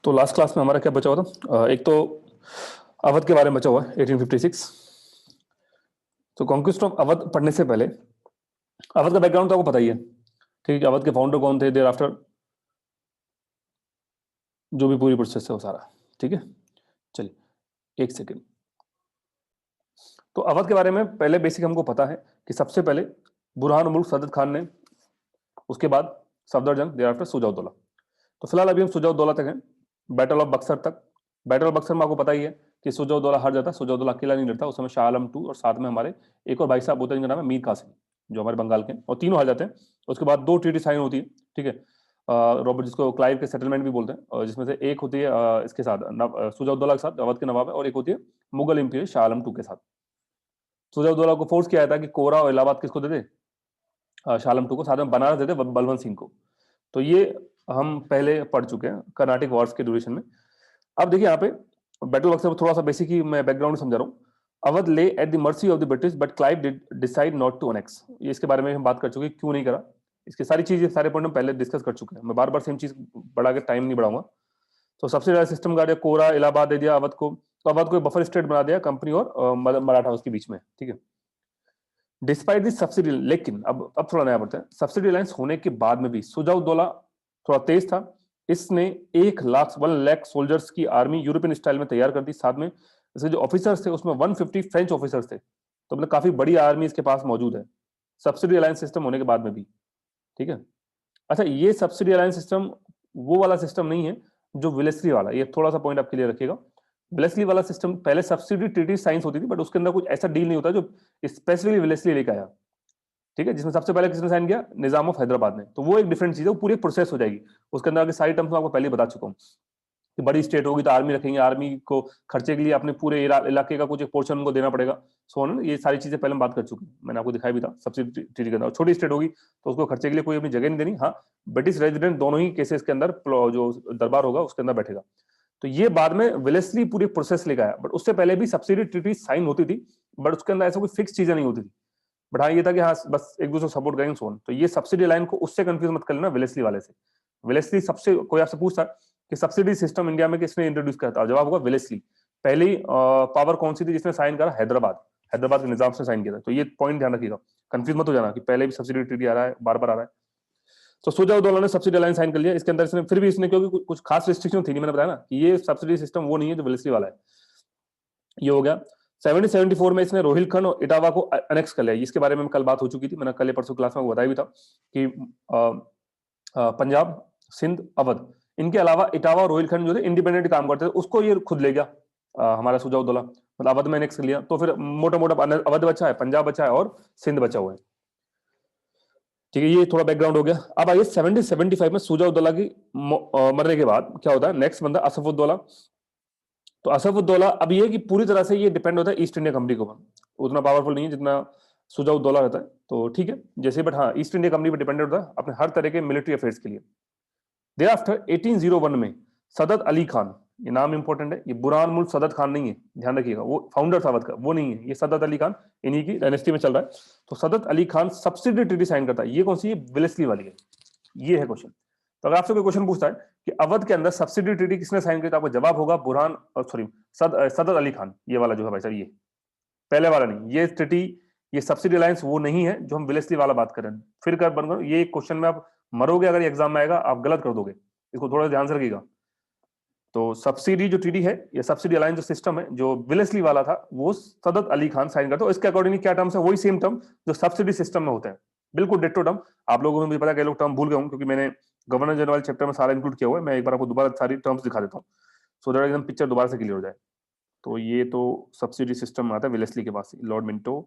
तो last class में हमारा क्या बचा हुआ था? एक तो अवध के बारे में बचा हुआ है 1856। तो कॉन्क्विस्ट ऑफ अवध पढ़ने से पहले अवध का बैकग्राउंड तो आपको पता ही है, ठीक है। अवध के फाउंडर कौन थे, देयर आफ्टर जो भी पूरी प्रोसेस है वो सारा, ठीक है। चलिए एक सेकेंड। तो अवध के बारे में पहले बेसिक हमको पता है कि सबसे पहले बुरहान मुल्क सदत खान ने, उसके बाद सफदरजंग, देयर आफ्टर सुजाउद्दौला। तो फिलहाल अभी हम सुजाउद्दौला तक हैं, बैटल ऑफ बक्सर तक। बैटल ऑफ बक्सर में आपको पता ही है कि सुजाउद्दौला हार जाता है। सुजाउद्दौला अकेला नहीं लड़ता, उस समय शाह आलम टू और साथ में हमारे एक और भाई साहब होते हैं जिनका नाम है मीर कासिम, जो हमारे बंगाल के हैं, और तीनों हार जाते हैं। उसके बाद दो ट्रीटी साइन होती है, ठीक है। रॉबर्ट, जिसको क्लाइव के सेटलमेंट भी बोलते हैं, और जिसमें से एक होती है इसके साथ सुजाउद्दौला के साथ, अवध के नवाब है, और एक होती है मुगल एम्पायर शाह आलम टू के साथ। सुजाउद्दौला को फोर्स किया था कि कोरा और इलाहाबाद किसको दे दे, शाह आलम टू को, साथ में बनारस दे दे बलवंत सिंह को। तो ये हम पहले पढ़ चुके हैं कर्नाटिक वॉर्स के ड्यूरेशन में। अब देखिए यहाँ पे बैटल बक्सर में थोड़ा सा बेसिक ही मैं बैकग्राउंड समझा रहा हूँ। Awadh lay at the mercy of the British but Clive did decide not to annex. ये इसके बारे में हम बात कर चुके हैं, क्यों नहीं करा, इसकी सारी चीजें, सारे पॉइंट हम पहले डिस्कस कर चुके हैं। मैं बार बार सेम चीज बढ़ा के टाइम नहीं बढ़ाऊंगा। तो सबसे ज्यादा सिस्टम गार्ड कोरा इलाहाबाद दे दिया अवध को, तो अवध को बफर स्टेट बना दिया कंपनी और मराठा उसके बीच में, ठीक है। डिस्पाइट दिस सब्सिडी, लेकिन अब थोड़ा नया पड़ता है, सब्सिडी अलायंस होने के बाद में भी सुजाउद्दौला थोड़ा तेज था। इसने 1 लाख सोल्जर्स की आर्मी यूरोपियन स्टाइल में तैयार कर दी। साथ में इसके जो ऑफिसर्स थे उसमें 150 फ्रेंच ऑफिसर्स थे। तो मतलब काफी बड़ी आर्मी इसके पास मौजूद है सब्सिडी अलायंस सिस्टम होने के बाद में भी, ठीक है। अच्छा, ये सब्सिडी अलायंस सिस्टम वो वाला सिस्टम नहीं है जो विलेस्ली वाला, ये थोड़ा सा पॉइंट आप क्लियर रखिएगा। विलेस्ली वाला सिस्टम पहले सब्सिडी ट्रीटी साइंस होती थी, बट उसके अंदर कुछ ऐसा डील नहीं होता जो स्पेसिफिकली विलेस्ली लेके आया, ठीक है। जिसमें सबसे पहले किसने साइन किया, निजाम ऑफ हैदराबाद ने। तो वो एक डिफरेंट चीज है, वो पूरी प्रोसेस हो जाएगी। उसके अंदर आगे सारी टर्म्स मैं आपको पहले बता चुका हूँ कि बड़ी स्टेट होगी तो आर्मी रखेंगे, आर्मी को खर्चे के लिए अपने पूरे इलाके का कुछ एक पोर्शन उनको देना पड़ेगा, सो ना। ये सारी चीजें पहले हम बात कर चुके हैं, मैंने आपको दिखाया भी था सब्सिडी ट्रीटी के अंदर। छोटी स्टेट होगी तो उसको खर्चे के लिए कोई अपनी जगह नहीं देनी। हाँ, ब्रिटिश रेजिडेंट दोनों ही केसेस के अंदर जो दरबार होगा उसके अंदर बैठेगा। तो ये बाद में विलेस्ली पूरी प्रोसेस लेकर आया, बट उससे पहले भी सब्सिडी ट्रीटी साइन होती थी, बट उसके अंदर ऐसा कोई फिक्स चीजें नहीं होती थी। बट हाँ, ये था कि हाँ बस एक दूसरे को सपोर्ट करेंगे, सोन। तो ये सब्सिडी लाइन को उससे कंफ्यूज मत कर लेना विलेस्ली वाले से। विलेस्ली सबसे, कोई आपसे पूछता कि सब्सिडी सिस्टम इंडिया में किसने इंट्रोड्यूस किया था, जवाब होगा विलेस्ली। पहली पावर कौन सी थी जिसने साइन करा, हैदराबाद। हैदराबाद के निजाम से साइन किया था। तो ये पॉइंट ध्यान रखिएगा, कंफ्यूज मत हो जाना कि पहले भी सब्सिडी ट्रीटी आ रहा है, बार बार आ रहा है। तो सुजाउद्दौला ने सब्सिडी अलायंस साइन कर लिया। इसके अंदर इसने फिर भी इसने, क्योंकि कुछ खास रिस्ट्रिक्शन थी, नहीं, मैंने बताया ना कि ये सब्सिडी सिस्टम वो नहीं है जो विलेस्ली वाला है। ये हो गया। 1774 में इसने रोहिलखंड और इटावा को अनेक्स कर लिया। इसके बारे में कल बात हो चुकी थी, मैंने कल परसों क्लास में बताया भी था कि पंजाब, सिंध, अवध, इनके अलावा इटावा और रोहिलखंड जो थे इंडिपेंडेंट काम करते थे, उसको ये खुद ले गया हमारा सुजाउद्दौला, मतलब अवध में अनेक्स कर लिया। तो फिर मोटा मोटा अवध बचा है, पंजाब बचा है और सिंध बचा हुआ है, ठीक है। ये थोड़ा बैकग्राउंड हो गया। अब आइए 1775 में सुजाउद्दौला की मरने के बाद क्या होता है, नेक्स्ट बंदा असफउद्दौला। तो असफउद्दौला अब ये कि पूरी तरह से ये डिपेंड होता है ईस्ट इंडिया कंपनी के ऊपर, उतना पावरफुल नहीं है जितना सुजाउद्दौला रहता है। तो ठीक है जैसे, बट हाँ ईस्ट इंडिया कंपनी पर डिपेंडेंट होता है अपने हर तरह के मिलिट्री अफेयर्स के लिए। देयर आफ्टर 1801 में सदत अली खान, ये नाम इंपॉर्टेंट है, ये बुरहान मुल्क सदत खान नहीं है, ध्यान रखिएगा, वो फाउंडर था अवध का, वो नहीं है, ये सदत अली खान, इन्हीं की डायनेस्टी में चल रहा है। तो Saadat Ali Khan subsidy treaty sign करता है। ये कौन सी है, विलेस्ली वाली है, ये है क्वेश्चन। तो अगर आपसे कोई क्वेश्चन पूछता है कि अवध के अंदर सब्सिडी ट्रीटी किसने साइन किया, तो आपका जवाब होगा बुरहान, सॉरी सदत अली खान। ये वाला जो है भाई साहब, ये पहले वाला नहीं, ये ट्रीटी, ये सब्सिडी अलायंस वो नहीं है जो हम विलेस्ली वाला बात कर रहे हैं। फिर कर बन करो, ये क्वेश्चन में आप मरोगे अगर एग्जाम में आएगा, आप गलत कर दोगे, इसको थोड़ा ध्यान से रखिएगा। तो सब्सिडी जो ट्रीटी है, ये सब्सिडी अलायंस जो सिस्टम है जो विलेस्ली वाला था, वो सदत अली खान साइन करता है। इसके अकॉर्डिंगली क्या टर्म्स है, वही सेम टर्म जो सब्सिडी सिस्टम में होते हैं, बिल्कुल डिट्टो टर्म। आप लोगों को मुझे पता है कई लोग टर्म भूल गए होंगे, क्योंकि मैंने गवर्नर जनरल चैप्टर में सारा इंक्लूड किया हुआ है। मैं एक बार आपको दोबारा सारी टर्म्स दिखा देता हूँ, सो दैट एकदम पिक्चर दोबारा से क्लियर हो जाए। तो ये तो सब्सिडी सिस्टम आता है विलेस्ली के पास, lord Minto,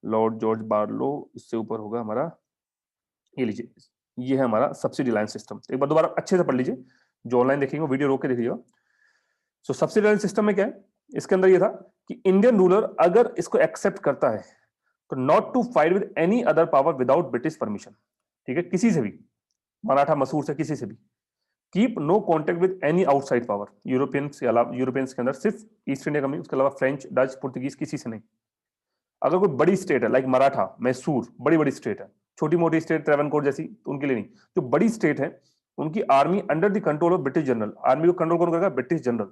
lord George Barlow, इससे ऊपर होगा हमारा, ये लीजिए, ये है हमारा सब्सिडी अलायंस सिस्टम। एक बार दोबारा अच्छे से पढ़ लीजिए, जो ऑनलाइन देखेंगे वीडियो रोक के देखिएगा। सो सब्सिडी अलायंस सिस्टम में क्या है, इसके अंदर ये था कि इंडियन रूलर अगर इसको एक्सेप्ट करता है तो not to fight with any other power without British permission, ठीक है, किसी से भी, मराठा मसूर से किसी से भी। Keep no contact with any outside power, Europeans के अलावा, यूरोपियंस के अंदर सिर्फ ईस्ट इंडिया कंपनी, उसके अलावा फ्रेंच, डच, पुर्तगीज, किसी से नहीं। अगर कोई बड़ी स्टेट है लाइक मराठा, मैसूर, बड़ी बड़ी स्टेट है, छोटी मोटी स्टेट त्रावणकोर जैसी, तो उनके लिए नहीं। जो बड़ी स्टेट है उनकी army under the control of British general. Army को कंट्रोल कौन करेगा? British general.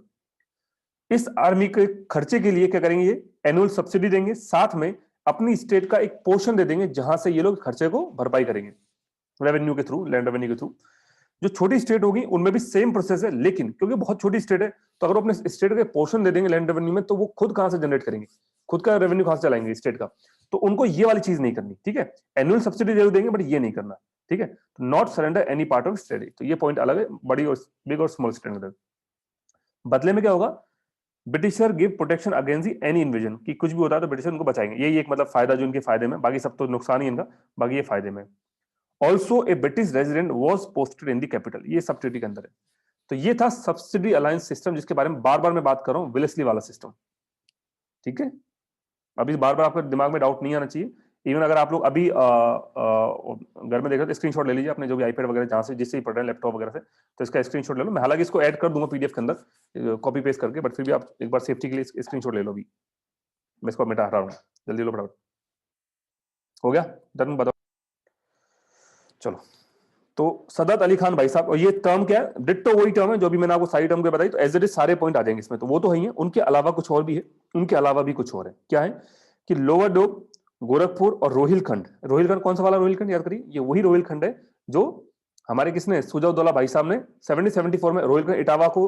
इस आर्मी के खर्चे के लिए क्या करेंगे? ये एनुअल सब्सिडी देंगे, साथ में अपनी स्टेट का एक पोर्शन दे देंगे जहां से ये लोग खर्चे को भरपाई करेंगे रेवेन्यू के थ्रू, लैंड रेवेन्यू के थ्रू। जो छोटी स्टेट होगी उनमें भी सेम प्रोसेस है, लेकिन क्योंकि बहुत छोटी स्टेट है तो अगर अपने स्टेट के पोर्शन दे देंगे लैंड रेवेन्यू में तो वो खुद कहां से जनरेट करेंगे? खुद का रेवेन्यू कहां से चलाएंगे स्टेट का? तो उनको ये वाली चीज नहीं करनी, ठीक है। एनुअल सब्सिडी जरूर देंगे बट ये नहीं करना, ठीक है। Not surrender any part of state. तो ये पॉइंट अलग है बड़ी और बिग और स्मॉल स्टेट में। बदले में क्या होगा? Britisher give protection against any invasion, कि कुछ भी होता है तो ब्रिटिशर उनको बचाएंगे। यही एक मतलब फायदा जो इनके फायदे में, बाकी सब तो नुकसान ही इनका, बाकी ये फायदे में। Also a British resident was posted in the capital, ये सब ट्रीटी के अंदर है। तो ये था सब्सिडी अलायंस सिस्टम, जिसके बारे में बार बार मैं बात कर रहा हूं, विलेस्ली वाला सिस्टम, ठीक है। अभी बार बार आपके दिमाग में डाउट नहीं आना चाहिए। इवन अगर आप लोग अभी घर में देख रहे हो तो स्क्रीनशॉट ले लीजिए अपने जो भी आईपैड वगैरह जहां से जिससे ही पढ़ रहे हैं, लैपटॉप वगैरह से, तो इसका स्क्रीनशॉट ले लो। मैं हालांकि इसको ऐड कर दूंगा पीडीएफ के अंदर कॉपी पेस्ट करके, बट फिर भी आप एक बार सेफ्टी के लिए स्क्रीनशॉट ले लो। अभी मैं इसको मिटा रहा हूँ, जल्दी लो फटाफट। हो गया डन? बताओ। चलो, तो सदत अली खान भाई साहब, और ये टर्म क्या है? डिट्टो वही टर्म है जो भी मैंने आपको सारी टर्म के बताई, तो एज इट इज सारे पॉइंट आ जाएंगे इसमें। तो वो तो है ही है, उनके अलावा कुछ और भी है, उनके अलावा भी कुछ और है। क्या है कि लोअर डोब, गोरखपुर और रोहिलखंड। रोहिलखंड कौन सा वाला रोहिलखंड याद करिए? ये वही रोहिलखंड है जो हमारे किसने, सुजाउद्दौला भाई साहब ने 1774 में रोहिलखंड इटावा को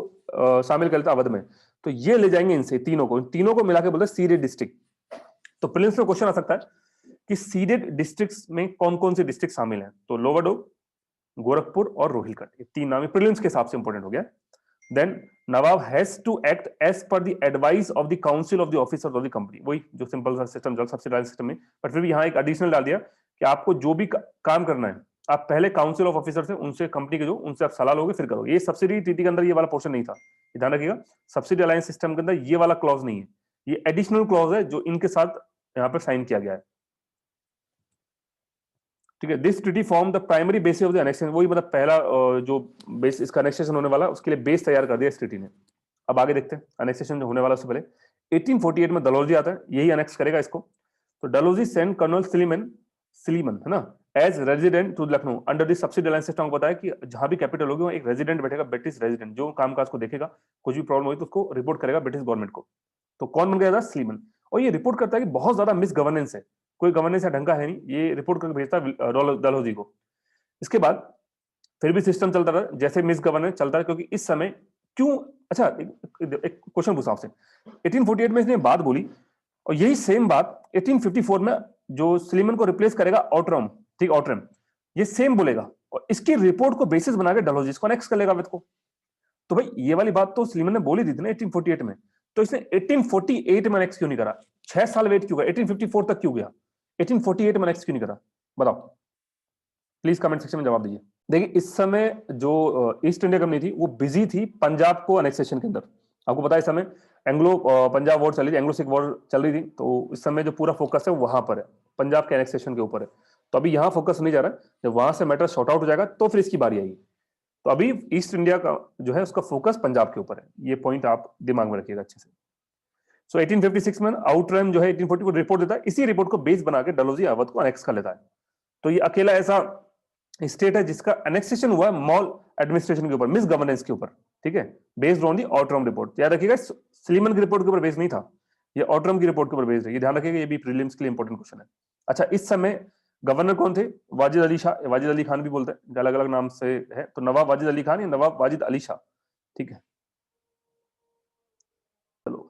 शामिल कर लिया अवध में। तो ये ले जाएंगे इनसे तीनों को, इन तीनों को मिला के बोलते हैं सीडेड डिस्ट्रिक्ट। तो प्रीलिम्स में क्वेश्चन आ सकता है कि सीडेड डिस्ट्रिक्ट्स में कौन कौन से डिस्ट्रिक्ट शामिल हैं? तो लोअर डोब, गोरखपुर और रोहिलखंड, ये तीन नाम प्रीलिम्स के हिसाब से इंपॉर्टेंट हो गया। Then nawab has to act as per the advice of the council of the officers of the company, वही जो सिंपल सा सिस्टम जल सब्सिडाइज सिस्टम में, बट फिर भी यहाँ एक एडिशनल डाल दिया कि आपको जो भी काम करना है आप पहले काउंसिल ऑफ ऑफिसर्स है उनसे, कंपनी के जो, उनसे आप सलाह लोगे फिर करोगे। ये सब्सिडी ट्रीटी के अंदर ये वाला पोर्शन नहीं था, ध्यान रखिएगा। सब्सिडी अलायंस सिस्टम के अंदर ये वाला क्लॉज नहीं है, ये एडिशनल क्लॉज है जो इनके साथ यहाँ पर साइन किया गया है, ठीक है। This treaty form the primary basis of the annexation, वही मतलब पहला जो बेस इसका एनेक्सेशन होने वाला उसके लिए बेस तैयार कर दिया इस ट्रीटी ने। अब आगे देखते हैं एनेक्सेशन जो होने वाला उससे पहले 1848 में डलहौजी आता है, यही एनेक्स करेगा इसको। तो डलहौजी सेंड कर्नल सिलीमन है ना as resident to Lucknow under the subsidy alliance system. को बताया कि जहां भी कैपिटल होगी वहां एक रेजिडेंट बैठेगा, ब्रिटिश रेजिडेंट, जो कामकाज को देखेगा, कुछ भी प्रॉब्लम होगी तो उसको रिपोर्ट करेगा ब्रिटिश गवर्नमेंट को। तो कौन बन गया था? सिलीमन। और ये रिपोर्ट करता है कि बहुत ज्यादा मिस गवर्नेंस है, कोई गवर्नेंस ढंग का है नहीं, ये रिपोर्ट करके भेजता है डलहौजी को। इसके बाद फिर भी सिस्टम चलता रहा जैसे मिस गवर्नेंस चलता है, क्योंकि इस समय क्यों, अच्छा एक क्वेश्चन पूछा आपसे, 1848 में इसने बात बोली और यही सेम बात 1854 में जो सिलीमन को रिप्लेस करेगा ऑटरम, ठीक, ऑटरम, ये सेम बोलेगा और इसकी रिपोर्ट को बेसिस बना के डलहौजी इसको नेक्स्ट कर लेगा विद को। तो भाई ये वाली बात तो सिलीमन ने बोली थी ना 1848 में, तो इसने 1848 में नेक्स्ट क्यों नहीं करा? 6 साल वेट क्यों किया? 1854 तक क्यों गया? 1848 में नेक्स्ट क्यों नहीं करा? बताओ प्लीज कमेंट सेक्शन में जवाब दीजिए। देखिए इस समय जो ईस्ट इंडिया कंपनी थी वो बिजी थी पंजाब को एनेक्सेशन के अंदर। आपको पता है इस समय एंग्लो पंजाब वॉर चली थी, एंग्लो सिख वॉर चल रही थी, तो इस समय जो पूरा फोकस है वहां पर है, पंजाब के एनेक्सेशन के ऊपर है। तो अभी यहाँ फोकस नहीं जा रहा है, जब वहां से मैटर सॉर्ट आउट हो जाएगा तो फिर इसकी बारी आएगी। तो अभी ईस्ट इंडिया का जो है उसका फोकस पंजाब के ऊपर है, ये पॉइंट आप दिमाग में रखिएगा अच्छे से। सो 1856 में आउटरम जो है 1840 को रिपोर्ट देता है, इसी रिपोर्ट को बेस बना के डलहौजी अवध को एनेक्स कर लेता है। तो ये अकेला ऐसा स्टेट है जिसका एनेक्सेशन हुआ है मॉल एडमिनिस्ट्रेशन के ऊपर, मिस गवर्नेंस के ऊपर, ठीक है, बेस्ड ऑन दी ऑटरम रिपोर्ट। याद रखिएगा सिलीमन की रिपोर्ट के ऊपर बेस नहीं था, ये ऑटरम की रिपोर्ट के ऊपर बेस्ड है, ये ध्यान रखिएगा, ये भी प्रीलिम्स के लिए इंपॉर्टेंट क्वेश्चन है। अच्छा इस समय गवर्नर कौन थे? वाजिद अली शाह, वाजिद अली खान भी बोलते हैं, अलग अलग नाम से है, तो नवाब वाजिद अली खान या नवाब वाजिद अली शाह, ठीक है। चलो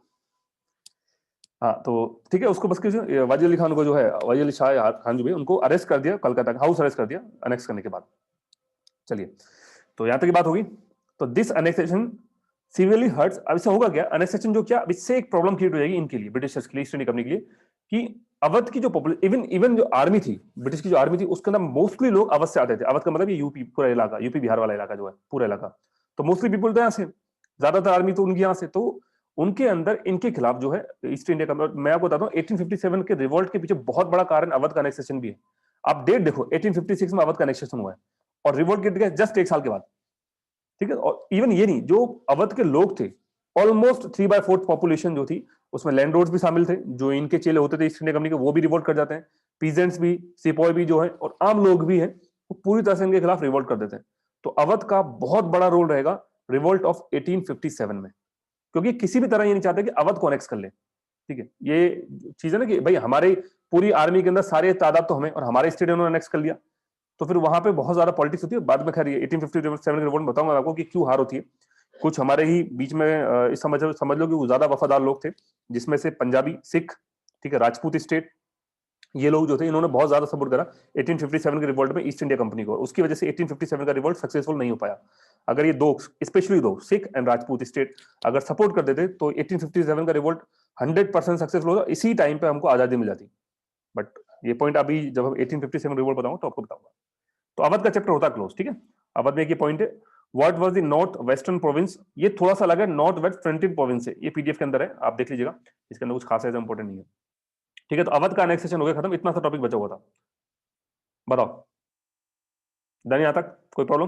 हाँ तो ठीक है, उसको बस वाजिद अली खान को जो है, वाजिद अली शाह खान जो भी उनको अरेस्ट कर दिया, कलकत्ता हाउस अरेस्ट कर दिया अनेक्स करने के बाद। चलिए तो यहां तक की बात होगी। तो दिस अनेक्सेशन सीवियरली हर्ट्स, अब इससे होगा क्या अनेक्सेशन जो, क्या अब इससे एक प्रॉब्लम क्रिएट हो जाएगी इनके लिए, ब्रिटिशर्स के लिए, ईस्ट इंडिया कंपनी के लिए, कि अवध की जो पॉपुलेशन, इवन जो आर्मी थी, ब्रिटिश की जो आर्मी थी उसके अंदर मोस्टली लोग अवध से आते थे। अवध का मतलब ये यूपी पूरा इलाका, यूपी बिहार वाला इलाका जो है पूरा इलाका, तो मोस्टली पीपल तो यहाँ से, ज्यादातर आर्मी तो उनकी यहाँ से, तो उनके अंदर इनके खिलाफ जो है ईस्ट इंडिया का, मैं आपको बताता हूँ 1857 के रिवोल्ट के पीछे बहुत बड़ा कारण अवध का एनेक्सेशन भी है। आप डेट देखो 1856 में अवध का एनेक्सेशन हुआ है और रिवोल्ट गिर गया जस्ट 1 साल के बाद, ठीक है। और इवन ये नहीं, जो अवध के लोग थे ऑलमोस्ट 3/4 पॉपुलेशन जो थी उसमें लैंड लॉर्ड्स भी शामिल थे, जो इनके चेले होते थे ईस्ट इंडिया कंपनी के, वो भी रिवोल्ट कर जाते हैं, पीजेंट्स भी, सिपॉय भी जो है और आम लोग भी हैं, वो पूरी तरह से इनके खिलाफ रिवोल्ट कर देते हैं। तो अवध का बहुत बड़ा रोल रहेगा रिवोल्ट ऑफ 1857 में, क्योंकि किसी भी तरह ये नहीं चाहते कि अवध को अनेक्स कर ले। ठीक है, ये चीज है ना कि भाई हमारे पूरी आर्मी के अंदर सारे तादाद तो हमें, और हमारे स्टेट उन्होंने अनेक्स कर लिया, तो फिर वहां पे बहुत ज्यादा पॉलिटिक्स होती है। बाद में खैर ये 1857 के रिवोल्ट बताऊंगा आपको कि क्यों हार होती है। कुछ हमारे ही बीच में समझ लो कि वो ज्यादा वफादार लोग थे, जिसमें से पंजाबी, सिख, ठीक है, राजपूत स्टेट, ये लोग जो थे इन्होंने बहुत ज्यादा सपोर्ट करा 1857 के रिवोल्ट में ईस्ट इंडिया कंपनी को, और उसकी वजह से 1857 का रिवोल्ट सक्सेसफुल नहीं हो पाया। अगर ये दो, स्पेशली दो, सिख एंड राजपूत स्टेट अगर सपोर्ट कर देते तो 1857 का रिवोल्ट 100% सक्सेसफुल होता, इसी टाइम पे हमको आजादी मिल जाती। बट ये पॉइंट अभी जब हम 1857 रिवोल्ट बताऊंगा तो आपको बताऊंगा। तो अवध का चैप्टर होता क्लोज। ठीक है, अवध में एक पॉइंट है, what was the north western province, ये थोड़ा सा लगा नॉर्थ वेस्ट फ्रंटियर प्रोविंस है, ये पीडीएफ के अंदर है, आप देख लीजिएगा, इसके अंदर कुछ खास ऐसा इंपॉर्टेंट नहीं है। ठीक है, तो अवध का नेक्स्ट सेशन हो गया खत्म, इतना सा टॉपिक बचा हुआ था। बताओ, डन यहाँ तक? कोई प्रॉब्लम?